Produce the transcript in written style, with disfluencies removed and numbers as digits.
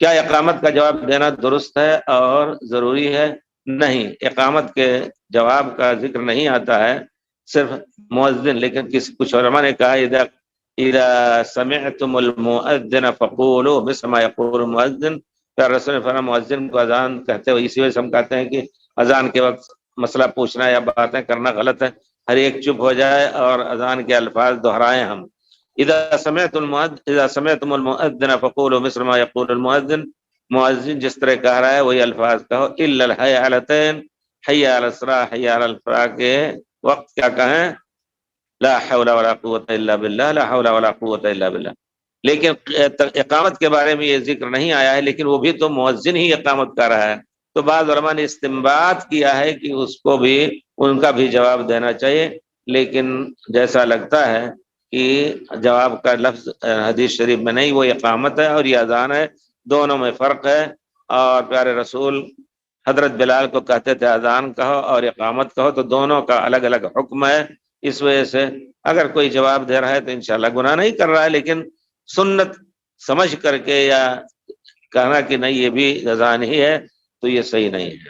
کیا اقامت کا جواب دینا درست ہے اور ضروری ہے؟ نہیں، اقامت کے جواب کا ذکر نہیں آتا ہے، صرف مؤذن. لیکن کچھ علماء نے کہا اذا سمعتم المؤذن فقولوا مثل ما يقول المؤذن. پھر رسول نے فرمایا مؤذن کو اذان کہتے ہوئے، اسی وجہ سے ہم کہتے ہیں کہ اذان کے وقت مسئلہ پوچھنا یا باتیں کرنا غلط ہے، ہر ایک چپ ہو جائے اور اذان کے الفاظ دہرائیں ہم. اذا سمعتم المؤذن فقولوا مثل ما يقول المؤذن، مؤذن جس طرح کہہ رہا ہے وہی الفاظ کہو. الا الحي علتين، حي على الصلاة حي على الفلاح کے وقت کیا کہیں؟ لا حول ولا قوت الا باللہ، لا حول ولا قوت الا باللہ. لیکن اقامت کے بارے میں یہ ذکر نہیں آیا ہے، لیکن وہ بھی تو مؤذن ہی اقامت کر رہا ہے. تو بعض علماء نے استنباط کیا ہے کہ اس کو بھی، ان کا بھی جواب دینا چاہیے. لیکن جیسا لگتا ہے کہ جواب کا لفظ حدیث شریف میں نہیں، وہ اقامت ہے اور یہ اذان ہے، دونوں میں فرق ہے. اور پیارے رسول حضرت بلال کو کہتے تھے اذان کہو اور اقامت کہو، تو دونوں کا الگ الگ حکم ہے. اس وجہ سے اگر کوئی جواب دے رہا ہے تو انشاءاللہ گناہ نہیں کر رہا ہے، لیکن سنت سمجھ کر کے یا کہنا کہ نہیں یہ بھی اذان ہی ہے تو یہ صحیح نہیں ہے.